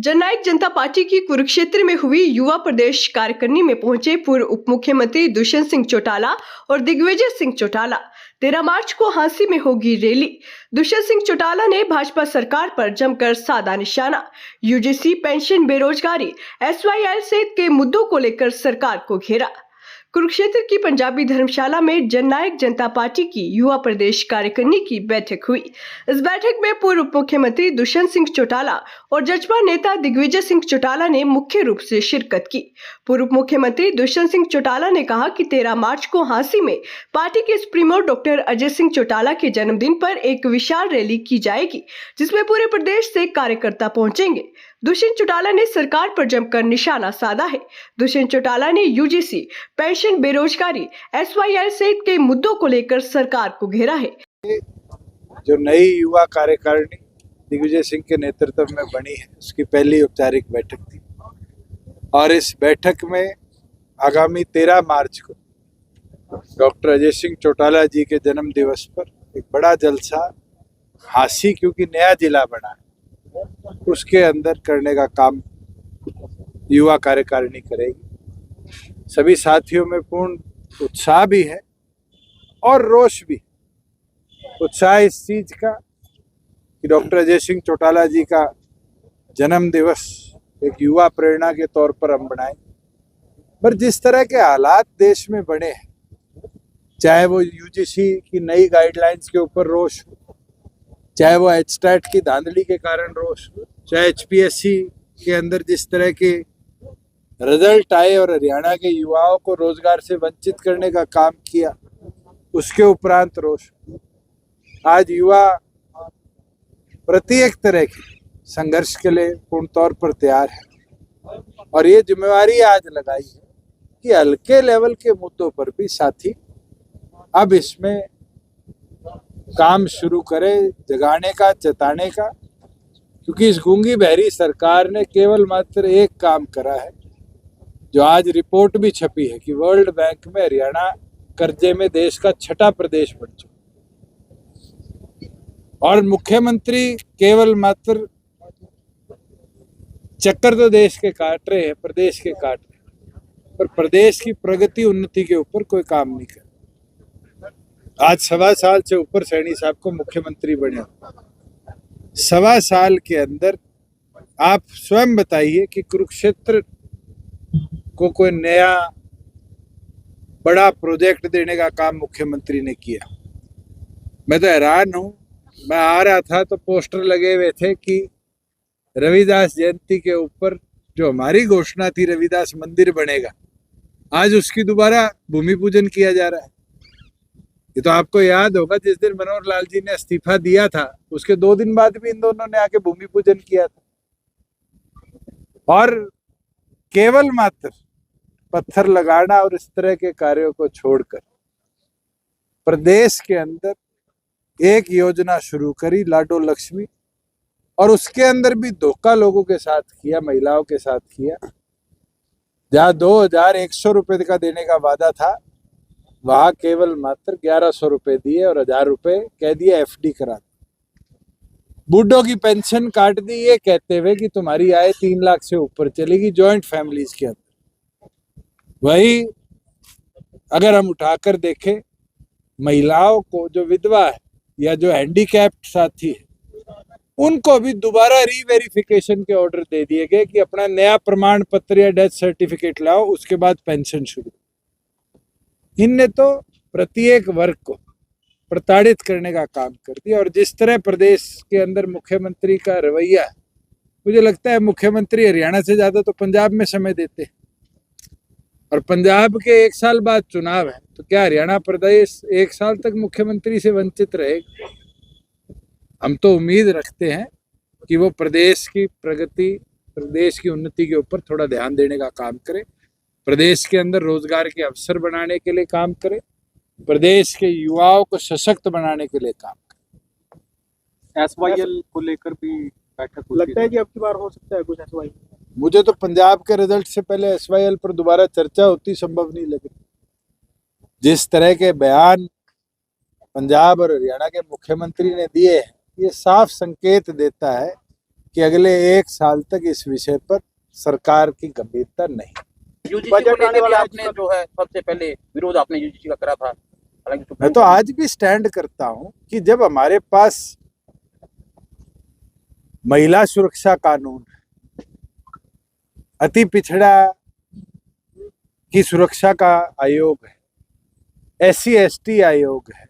जननायक जनता party की कुरुक्षेत्र में हुई युवा प्रदेश कार्यकारिणी में पहुंचे पूर्व उप मुख्यमंत्री दुष्यंत सिंह चौटाला और दिग्विजय सिंह चौटाला। 13 मार्च को हांसी में होगी रैली। दुष्यंत सिंह चौटाला ने भाजपा सरकार पर जमकर साधा निशाना। यूजीसी, पेंशन, बेरोजगारी, SYL सहित के मुद्दों को लेकर सरकार को घेरा। कुरुक्षेत्र की पंजाबी धर्मशाला में जननायक जनता पार्टी की युवा प्रदेश कार्यकारिणी की बैठक हुई। इस बैठक में पूर्व उप मुख्यमंत्री दुष्यंत सिंह चौटाला और जजपा नेता दिग्विजय सिंह चौटाला ने मुख्य रूप से शिरकत की। पूर्व उप मुख्यमंत्री दुष्यंत सिंह चौटाला ने कहा कि 13 मार्च को हांसी में पार्टी के सुप्रीमो डॉक्टर अजय सिंह चौटाला के जन्मदिन पर एक विशाल रैली की जाएगी, जिसमें पूरे प्रदेश से कार्यकर्ता पहुंचेंगे। दुष्यंत चौटाला ने सरकार पर जमकर निशाना साधा है। दुष्यंत चौटाला ने यूजीसी, पेंशन, बेरोजगारी, SYL सहित के मुद्दों को लेकर सरकार को घेरा है। जो नई युवा कार्यकारिणी दिग्विजय सिंह के नेतृत्व में बनी है, उसकी पहली औपचारिक बैठक थी और इस बैठक में आगामी 13 मार्च को डॉक्टर अजय सिंह चौटाला जी के जन्म दिवस पर एक बड़ा जलसा हांसी, क्योंकि नया जिला बना है, उसके अंदर करने का काम युवा कार्यकारिणी करेगी। सभी साथियों में पूर्ण उत्साह भी है और रोष भी। उत्साह इस चीज का कि डॉक्टर अजय सिंह चौटाला जी का जन्म दिवस एक युवा प्रेरणा के तौर पर हम बनाएं, पर जिस तरह के हालात देश में बने हैं, चाहे वो यूजीसी की नई गाइडलाइंस के ऊपर रोष हो, चाहे वो HTAT की धांधली के कारण रोष हो, चाहे HPSC के अंदर जिस तरह के रिजल्ट आए और हरियाणा के युवाओं को रोजगार से वंचित करने का काम किया, उसके उपरांत रोष। आज युवा प्रत्येक तरह के संघर्ष के लिए पूर्ण तौर पर तैयार है और ये जिम्मेवारी आज लगाई है कि हल्के लेवल के मुद्दों पर भी साथी अब इसमें काम शुरू करे, जगाने का, जताने का। क्योंकि इस गूंगी बहरी सरकार ने केवल मात्र एक काम करा है, जो आज रिपोर्ट भी छपी है कि वर्ल्ड बैंक में हरियाणा कर्जे में देश का 6ठा प्रदेश बन चुका और मुख्यमंत्री केवल मात्र चक्कर तो देश के काट रहे हैं, प्रदेश के काट रहे हैं, पर प्रदेश की प्रगति उन्नति के ऊपर कोई काम नहीं कर। आज 1.25 साल से ऊपर सैनी साहब को मुख्यमंत्री बने। 1.25 साल के अंदर आप स्वयं बताइए कि कुरुक्षेत्र को कोई नया बड़ा प्रोजेक्ट देने का काम मुख्यमंत्री ने किया। मैं तो हैरान हूं। मैं आ रहा था तो पोस्टर लगे हुए थे कि रविदास जयंती के ऊपर जो हमारी घोषणा थी रविदास मंदिर बनेगा, आज उसकी दोबारा भूमि पूजन किया जा रहा है। ये तो आपको याद होगा, जिस दिन मनोहर लाल जी ने इस्तीफा दिया था उसके 2 दिन बाद भी इन दोनों ने आके भूमि पूजन किया था। और केवल मात्र पत्थर लगाना और इस तरह के कार्यों को छोड़कर प्रदेश के अंदर एक योजना शुरू करी, लाडो लक्ष्मी, और उसके अंदर भी धोखा लोगों के साथ किया, महिलाओं के साथ किया। जहाँ 2100 रुपए का देने का वादा था, वहां केवल मात्र 1100 रुपए दिए और 1000 रुपए कह दिया FD करा दी। बूढ़ों की पेंशन काट दी, ये कहते हुए कि तुम्हारी आय 3 लाख से ऊपर चलेगी जॉइंट फैमिलीज के अंदर। वही अगर हम उठाकर देखें, महिलाओं को जो विधवा है या जो हैंडीकैप्ड साथी है, उनको भी दोबारा रीवेरिफिकेशन के ऑर्डर दे दिए गए कि अपना नया प्रमाण पत्र या डेथ सर्टिफिकेट लाओ, उसके बाद पेंशन शुरू। इनने तो प्रत्येक वर्ग को प्रताड़ित करने का काम कर दिया। और जिस तरह प्रदेश के अंदर मुख्यमंत्री का रवैया है, मुझे लगता है मुख्यमंत्री हरियाणा से ज्यादा तो पंजाब में समय देते हैं। और पंजाब के 1 साल बाद चुनाव है, तो क्या हरियाणा प्रदेश 1 साल तक मुख्यमंत्री से वंचित रहेगा? हम तो उम्मीद रखते हैं कि वो प्रदेश की प्रगति, प्रदेश की उन्नति के ऊपर थोड़ा ध्यान देने का काम करे, प्रदेश के अंदर रोजगार के अवसर बनाने के लिए काम करे, प्रदेश के युवाओं को सशक्त बनाने के लिए काम करे। SYL को लेकर भी बैठक लगता है कि अब की बार हो सकता है कुछ SYL? मुझे तो पंजाब के रिजल्ट से पहले SYL पर दोबारा चर्चा होती संभव नहीं लगी। जिस तरह के बयान पंजाब और हरियाणा के मुख्यमंत्री ने दिए हैं, ये साफ संकेत देता है कि अगले 1 साल तक इस विषय पर सरकार की गंभीरता नहीं। यूजीसी बजट को आने लेकर भी वाला है आपने जो है सबसे पहले विरोध आपने यूजीसी का करा था, हालांकि मैं सुप्रीम तो कोर्ट आज भी स्टैंड करता हूं कि जब हमारे पास महिला सुरक्षा कानून, अति पिछड़ा की सुरक्षा का आयोग है, SC/ST आयोग है,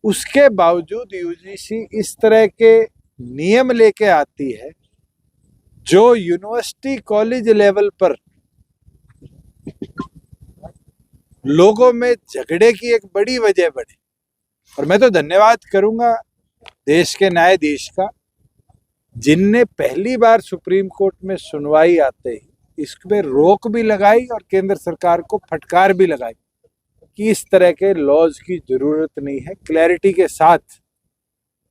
उसके बावजूद यूजीसी इस तरह के नियम लेके आती है जो यूनिवर्सिटी कॉलेज लेवल पर लोगों में झगड़े की एक बड़ी वजह बने। और मैं तो धन्यवाद करूंगा देश के न्यायाधीश का, जिनने पहली बार सुप्रीम कोर्ट में सुनवाई आते ही इसमें रोक भी लगाई और केंद्र सरकार को फटकार भी लगाई कि इस तरह के लॉज की जरूरत नहीं है। क्लैरिटी के साथ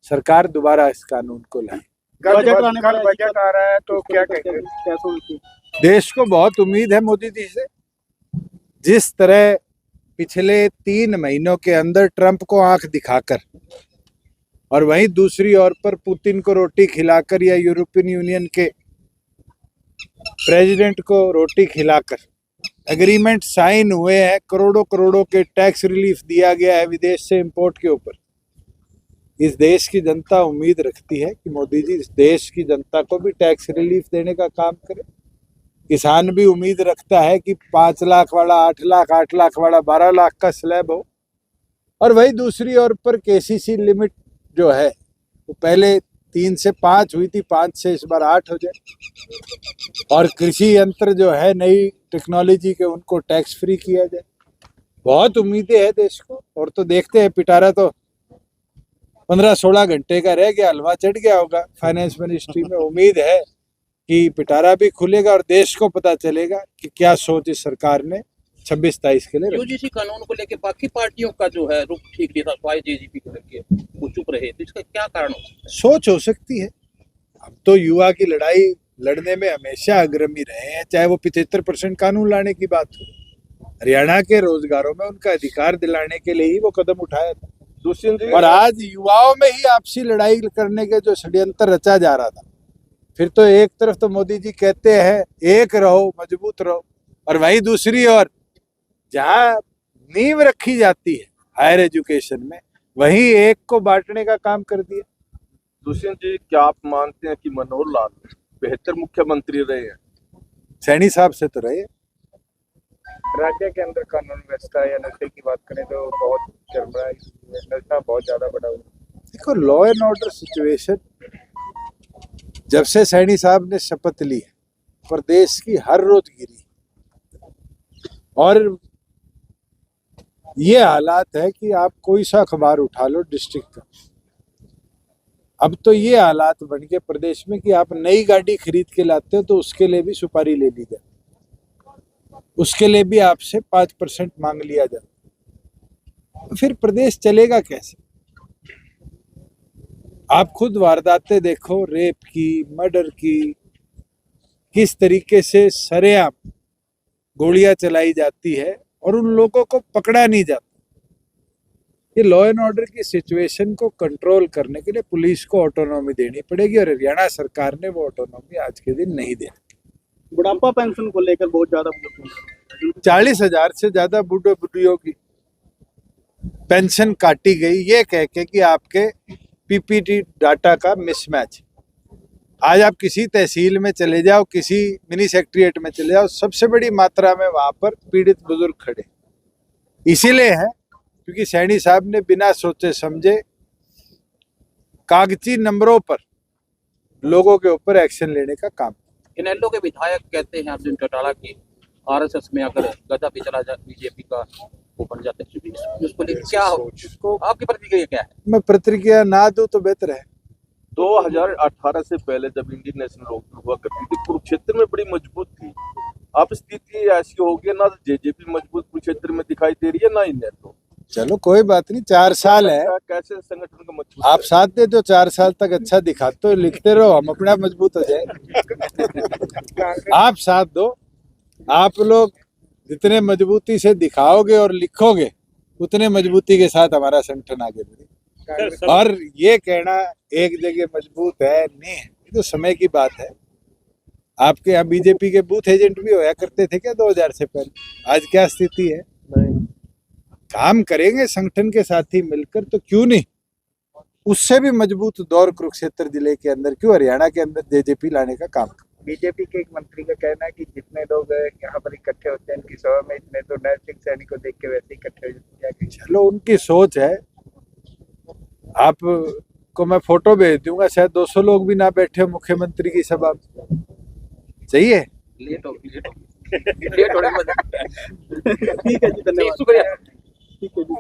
सरकार दोबारा इस कानून को लाए। बजट आने वाला है, बजट आ रहा है तो क्या कैसे कहेंगे? होगी? देश को बहुत उम्मीद है मोदी जी से। जिस तरह पिछले 3 महीनों के अंदर ट्रंप को आंख दिखाकर और वहीं दूसरी ओर पर पुतिन को रोटी खिलाकर या यूरोपियन यूनियन के प्रेसिडेंट को रोटी खिलाकर एग्रीमेंट साइन हुए हैं, करोड़ों करोड़ों के टैक्स रिलीफ दिया गया है विदेश से इंपोर्ट के ऊपर। इस देश की जनता उम्मीद रखती है कि मोदी जी इस देश की जनता को भी टैक्स रिलीफ देने का काम करें। किसान भी उम्मीद रखता है कि 5 लाख वाला 8 लाख, 8 लाख वाला 12 लाख का स्लैब हो। और वही दूसरी ओर पर KCC लिमिट जो है वो पहले 3 से 5 हुई थी, 5 से इस बार 8 हो जाए। और कृषि यंत्र जो है नई टेक्नोलॉजी के, उनको टैक्स फ्री किया जाए। बहुत उम्मीदें हैं देश को। और तो देखते हैं, पिटारा तो 15-16 घंटे का रह गया, हलवा चढ़ गया होगा फाइनेंस मिनिस्ट्री में। उम्मीद है कि पिटारा भी खुलेगा और देश को पता चलेगा कि क्या सोच इस सरकार ने 26-27 के लिए रखी। यूजीसी कानून को लेकर बाकी पार्टियों का जो है रुख ठीक नहीं था, स्वाई जेजेपी को लेकर वो चुप रहे, तो इसका क्या कारण हो सकता सोच हो सकती है। हम तो युवा की लड़ाई लड़ने में हमेशा अग्रणी रहे हैं, चाहे वो 75% कानून लाने की बात हो। हरियाणा के रोजगारों में उनका अधिकार दिलाने के लिए ही वो कदम उठाया था। और आज युवाओं में ही आपसी लड़ाई करने के जो षड्यंत्र रचा जा रहा था, फिर तो एक तरफ तो मोदी जी कहते हैं एक रहो, मजबूत रहो, और वहीं दूसरी ओर जहां नींव रखी जाती है हायर एजुकेशन में, वहीं एक को बांटने का काम कर दिया। दुष्यंत जी, क्या आप मानते हैं कि मनोहर लाल बेहतर मुख्यमंत्री रहे हैं? सैनी साहब से तो रहे। राज्य के अंदर कानून व्यवस्था या नशे की बात करें तो बहुत चल रहा है, नशा बहुत ज्यादा बढ़ा हुआ है। देखो, लॉ एंड ऑर्डर सिचुएशन जब से सैनी साहब ने शपथ ली है, प्रदेश की हर रोज गिरी। और ये हालात है कि आप कोई सा अखबार उठा लो डिस्ट्रिक्ट का, अब तो ये हालात बन गए प्रदेश में कि आप नई गाड़ी खरीद के लाते हो तो उसके लिए भी सुपारी ले ली जाती, उसके लिए भी आपसे 5% मांग लिया जाता। तो फिर प्रदेश चलेगा कैसे? आप खुद वारदातें देखो, रेप की, मर्डर की, किस तरीके से सरेआम गोलियां चलाई जाती है और उन लोगों को पकड़ा नहीं जाता। ये लॉ एंड ऑर्डर की सिचुएशन को कंट्रोल करने के लिए पुलिस को ऑटोनॉमी देनी पड़ेगी, और हरियाणा सरकार ने वो ऑटोनॉमी आज के दिन नहीं दी। बुढ़ापा पेंशन को लेकर बहुत ज्यादा 40,000 से ज्यादा बूढ़े बुढ़ियों की पेंशन काटी गई, ये कह के कि आपके PPT डाटा का मिसमैच। आज आप किसी तहसील में चले जाओ, किसी मिनी सेक्रेटेरिएट में चले जाओ, सबसे बड़ी मात्रा में वहां पर पीड़ित बुजुर्ग खड़े। इसीलिए है क्योंकि सैनी साहब ने बिना सोचे समझे कागजी नंबरों पर लोगों के ऊपर एक्शन लेने का काम। इनेलो के विधायक कहते हैं अर्जुन चौटाला की RSS में अगर गदा भी चला जाए बीजेपी का वो बन जाते हैं, उसको लेकर क्या हो, इसको आपकी प्रतिक्रिया क्या है? मैं प्रतिक्रिया ना दूं तो बेहतर है। 2018 से पहले जब इंडियन नेशनल लोकदल हुआ करती थी, कुरुक्षेत्र में बड़ी मजबूत थी। अब स्थिति ऐसी हो गई, ना जेजेपी मजबूत कुरुक्षेत्र में दिखाई दे रही है, ना इनेलो। चलो कोई बात नहीं, 4 साल है, कैसे संगठन का मजबूत आप साथ दे दो, 4 साल तक अच्छा दिखाते हो, लिखते रहो, हम अपना मजबूत हो जाए। आप साथ दो, आप लोग जितने मजबूती से दिखाओगे और लिखोगे उतने मजबूती के साथ हमारा संगठन आगे बढ़ेगा। और ये कहना एक जगह मजबूत है नहीं है, ये तो समय की बात है। आपके यहाँ बीजेपी के बूथ एजेंट भी होया करते थे क्या 2000 से पहले? आज क्या स्थिति है? काम करेंगे संगठन के साथी मिलकर तो क्यों नहीं, उससे भी मजबूत दौर कुरुक्षेत्र जिले के अंदर क्यों हरियाणा के अंदर जेजेपी लाने का काम। बीजेपी के एक मंत्री का कहना है कि जितने लोग यहाँ पर इकट्ठे होते हैं इनकी सभा में, इतने तो नैतिक सैनिक को देख के वैसे इकट्ठे हो जाते हैं। चलो उनकी सोच है, आपको मैं फोटो भेज दूंगा, शायद 200 लोग भी ना बैठे हो मुख्यमंत्री की सभा में। चाहिए लेट होने ठीक है जी, धन्यवाद। शुक्रिया। ठीक है जी।